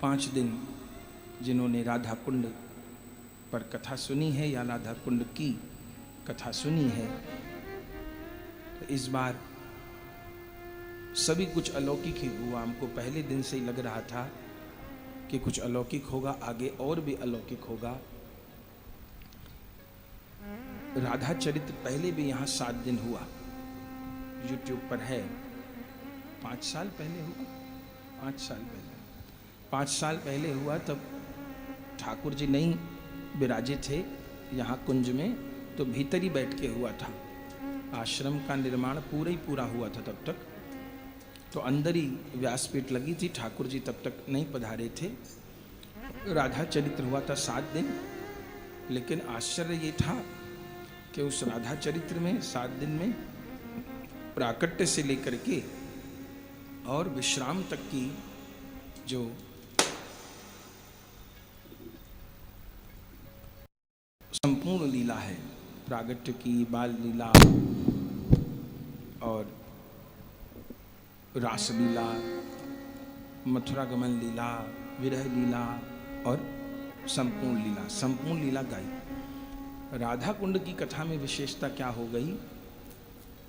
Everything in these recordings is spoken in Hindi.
5 दिन जिन्होंने राधा कुंड पर कथा सुनी है या राधा कुंड की कथा सुनी है, तो इस बार सभी कुछ अलौकिक ही हुआ। हमको पहले दिन से ही लग रहा था कि कुछ अलौकिक होगा, आगे और भी अलौकिक होगा। राधा चरित्र पहले भी यहाँ 7 दिन हुआ, YouTube पर है। 5 साल पहले हुआ, 5 साल पहले हुआ। तब ठाकुर जी नहीं विराजे थे यहाँ कुंज में, तो भीतर ही बैठ के हुआ था। आश्रम का निर्माण पूरा हुआ था तब तक, तो अंदर ही व्यासपीठ लगी थी। ठाकुर जी तब तक नहीं पधारे थे। राधा चरित्र हुआ था 7 दिन, लेकिन आश्चर्य ये था कि उस राधा चरित्र में 7 दिन में प्राकट्य से लेकर के और विश्राम तक की जो संपूर्ण लीला है, प्रागट्य की, बाल लीला और रास लीला, मथुरा गमन लीला, विरह लीला और संपूर्ण लीला गाई। राधा कुंड की कथा में विशेषता क्या हो गई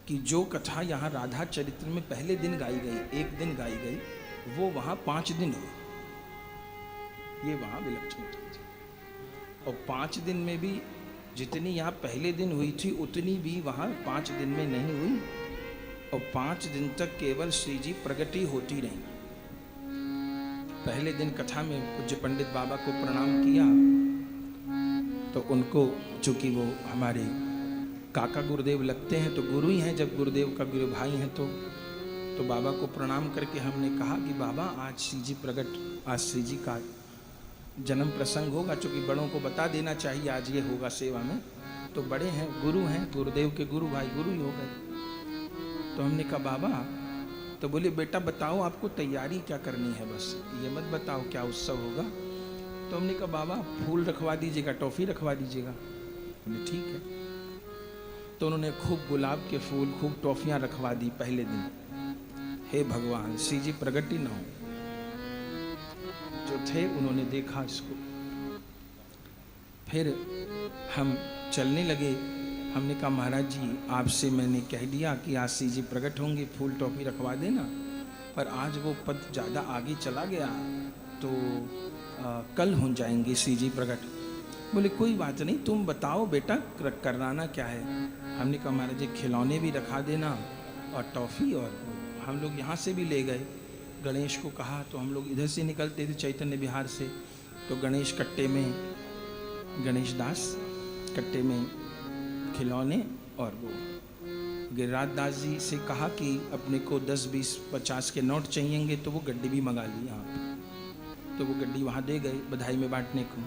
कि जो कथा यहाँ राधा चरित्र में पहले दिन गाई गई, 1 दिन गाई गई, वो वहाँ 5 दिन हुई। ये वहाँ विलक्षणता थी। और 5 दिन में भी जितनी यहाँ पहले दिन हुई थी उतनी भी वहाँ 5 दिन में नहीं हुई। और 5 दिन तक केवल श्री जी प्रगति होती रही। पहले दिन कथा में पूज्य पंडित बाबा को प्रणाम किया, तो उनको, चूंकि वो हमारे काका गुरुदेव लगते हैं, तो गुरु ही हैं, जब गुरुदेव का गुरु भाई हैं, तो बाबा को प्रणाम करके हमने कहा कि बाबा आज श्री जी प्रगट, आज श्री जी का जन्म प्रसंग होगा, चूंकि बड़ों को बता देना चाहिए आज ये होगा सेवा में, तो बड़े हैं, गुरु हैं, गुरुदेव के गुरु भाई गुरु ही हो गए। तो हमने कहा बाबा, तो बोले बेटा बताओ आपको तैयारी क्या करनी है, बस ये मत बताओ क्या उत्सव होगा। तो हमने कहा बाबा फूल रखवा दीजिएगा, टॉफी रखवा दीजिएगा। बोले ठीक है। तो उन्होंने खूब गुलाब के फूल, खूब टॉफियां रखवा दी पहले दिन। हे भगवान, श्री जी प्रगति न हो। जो थे उन्होंने देखा इसको। फिर हम चलने लगे। हमने कहा महाराज जी आपसे मैंने कह दिया कि आज श्री जी प्रकट होंगे, फूल टॉफी रखवा देना, पर आज वो पद ज़्यादा आगे चला गया, तो कल हो जाएंगे श्री जी प्रकट। बोले कोई बात नहीं, तुम बताओ बेटा कराना क्या है। हमने कहा महाराज जी खिलौने भी रखा देना और टॉफी, और हम लोग यहाँ से भी ले गए। गणेश को कहा, तो हम लोग इधर से निकलते थे चैतन्य विहार से, तो गणेश कट्टे में, गणेश दास कट्टे में खिलौने, और वो गिरिराज दास जी से कहा कि अपने को 10, 20, 50 के नोट चाहिएंगे, तो वो गड्डी भी मंगा ली यहाँ पे। तो वो गड्डी वहाँ दे गए बधाई में बांटने को।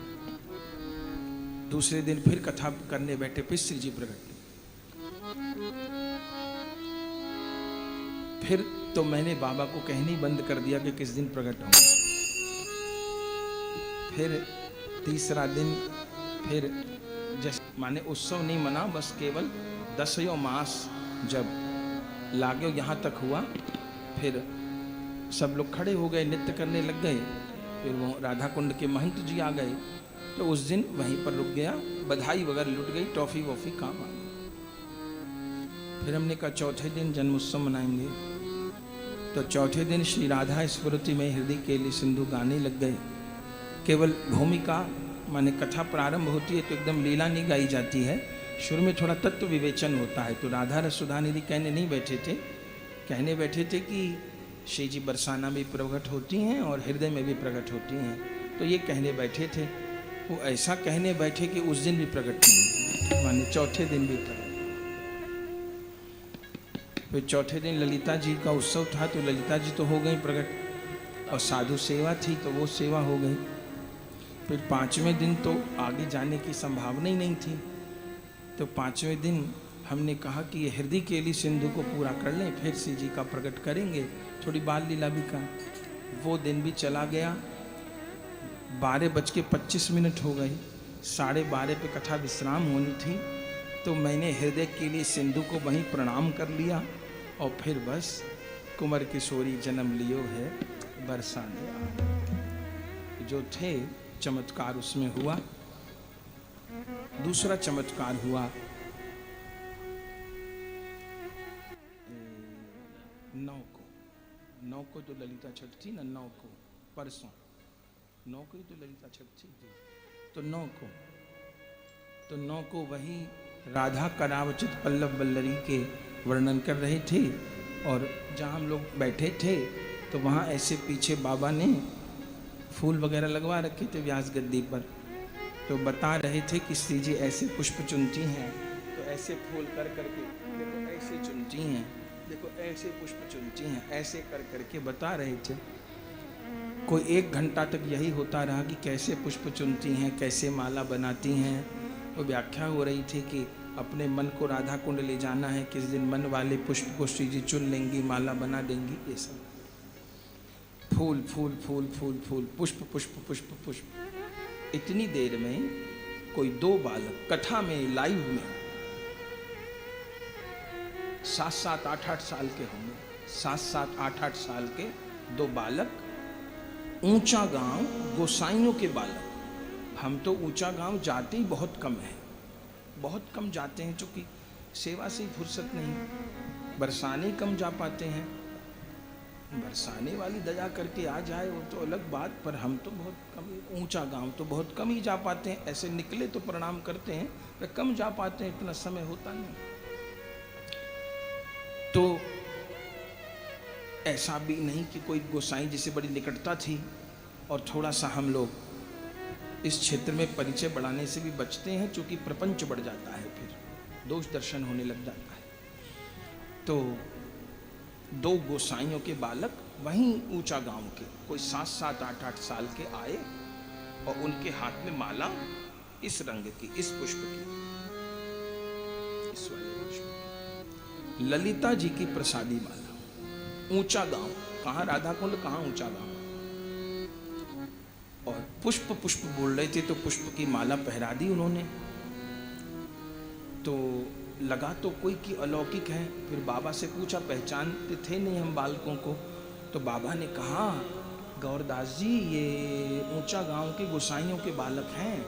दूसरे दिन फिर कथा करने बैठे, फिर श्री जी प्रकट। फिर तो मैंने बाबा को कहने ही बंद कर दिया कि किस दिन प्रकट होंगे। फिर तीसरा दिन फिर जैसे माने उत्सव नहीं मना, बस केवल 10वें मास जब लागो यहाँ तक हुआ, फिर सब लोग खड़े हो गए, नृत्य करने लग गए। फिर वो राधा कुंड के महंत जी आ गए, तो उस दिन वहीं पर रुक गया। बधाई वगैरह लुट गई, टॉफी वॉफी काम आ गई। फिर हमने कहा चौथे दिन जन्मोत्सव मनाएंगे। तो चौथे दिन श्री राधा स्मृति में हृदय के लिए सिंधु गाने लग गए। केवल भूमिका माने कथा प्रारंभ होती है तो एकदम लीला नहीं गाई जाती है, शुरू में थोड़ा तत्व विवेचन होता है। तो राधा रस सुधा निधि कहने नहीं बैठे थे, कहने बैठे थे कि श्री जी बरसाना में प्रकट होती हैं और हृदय में भी प्रकट होती हैं। तो ये कहने बैठे थे। वो ऐसा कहने बैठे कि उस दिन भी प्रकट नहीं, माने चौथे दिन भी प्रकट। फिर चौथे दिन ललिता जी का उत्सव था, तो ललिता जी तो हो गई प्रकट, और साधु सेवा थी तो वो सेवा हो गई। फिर 5वें दिन तो आगे जाने की संभावना ही नहीं थी, तो 5वें दिन हमने कहा कि ये हृदय के लिए सिंधु को पूरा कर लें, फिर श्री जी का प्रकट करेंगे, थोड़ी बाल लीला भी का। वो दिन भी चला गया। 12:25 हो गई, 12:30 पे कथा विश्राम होनी थी, तो मैंने हृदय के लिए सिंधु को वहीं प्रणाम कर लिया, और फिर बस कुंवर किशोरी जन्म लियो है बरसाने। जो थे चमत्कार उसमें हुआ। दूसरा चमत्कार हुआ, 9 को जो ललिता छठ थी ना, 9 को परसों 9 को ही तो ललिता छठ थी। तो 9 को वही राधा करावचित पल्लव वल्लरी के वर्णन कर रहे थे। और जहाँ हम लोग बैठे थे तो वहाँ ऐसे पीछे बाबा ने फूल वगैरह लगवा रखे थे व्यास गद्दी पर। तो बता रहे थे कि श्री जी ऐसे पुष्प चुनती हैं, तो ऐसे फूल कर करके देखो ऐसे चुनती हैं, देखो ऐसे पुष्प चुनती हैं, ऐसे कर करके बता रहे थे। कोई 1 घंटा तक यही होता रहा कि कैसे पुष्प चुनती हैं, कैसे माला बनाती हैं। तो व्याख्या हो रही थी कि अपने मन को राधा कुंड ले जाना है, किस दिन मन वाले पुष्प को श्री जी चुन लेंगी, माला बना देंगी। ये सब फूल फूल फूल फूल फूल, पुष्प पुष्प पुष्प पुष्प। इतनी देर में कोई 2 बालक कथा में लाइव में 7-7 8-8 साल के होंगे, 7-7 8-8 साल के 2 बालक, ऊंचा गांव गोसाइयों के बालक। हम तो ऊंचा गांव जाते ही बहुत कम है, बहुत कम जाते हैं, चूंकि सेवा से ही फुर्सत नहीं, बरसाने कम जा पाते हैं। बरसाने वाली दया करके आ जाए वो तो अलग बात, पर हम तो बहुत कम, ऊंचा गांव तो बहुत कम ही जा पाते हैं। ऐसे निकले तो प्रणाम करते हैं, पर कम जा पाते हैं, इतना समय होता नहीं। तो ऐसा भी नहीं कि कोई गोसाई जिसे बड़ी निकटता थी, और थोड़ा सा हम लोग इस क्षेत्र में परिचय बढ़ाने से भी बचते हैं, क्योंकि प्रपंच बढ़ जाता है, फिर दोष दर्शन होने लग जाता है। तो 2 गोसाइयों के बालक वहीं ऊंचा गांव के, कोई 7-7 8-8 साल के आए, और उनके हाथ में माला इस रंग की, इस पुष्प की, इस वाले पुष्प, ललिता जी की प्रसादी माला। ऊंचा गांव, कहाँ राधा कुंड, कहाँ ऊंचा गांव। और पुष्प पुष्प बोल रहे थे, तो पुष्प की माला पहरा दी उन्होंने। तो लगा तो कोई की अलौकिक है। फिर बाबा से पूछा, पहचानते थे नहीं हम बालकों को। तो बाबा ने कहा, गौरदास जी ये ऊंचा गांव के गोसाइयों के बालक हैं।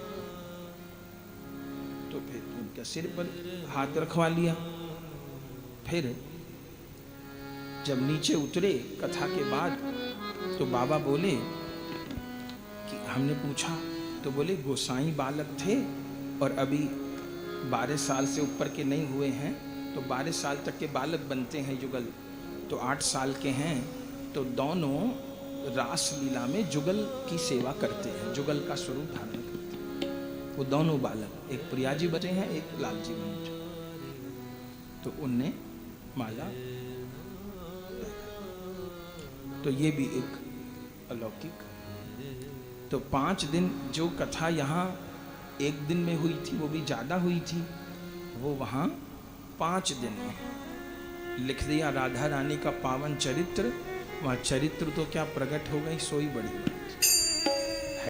तो फिर उनके सिर पर हाथ रखवा लिया। फिर जब नीचे उतरे कथा के बाद, तो बाबा बोले कि हमने पूछा, तो बोले गोसाई बालक थे, और अभी 12 साल से ऊपर के नहीं हुए हैं, तो 12 साल तक के बालक बनते हैं युगल, तो 8 साल के हैं, तो दोनों रास लीला में जुगल की सेवा करते हैं, जुगल का स्वरूप धारण करते हैं। वो दोनों बालक, एक प्रिया जी बने हैं, एक लाल जी बने। तो उनने माला, तो ये भी एक अलौकिक। तो 5 दिन जो कथा यहाँ 1 दिन में हुई थी, वो भी ज़्यादा हुई थी, वो वहाँ 5 दिन में लिख दिया। राधा रानी का पावन चरित्र, वहाँ चरित्र तो क्या प्रकट हो गई, सोई बड़ी।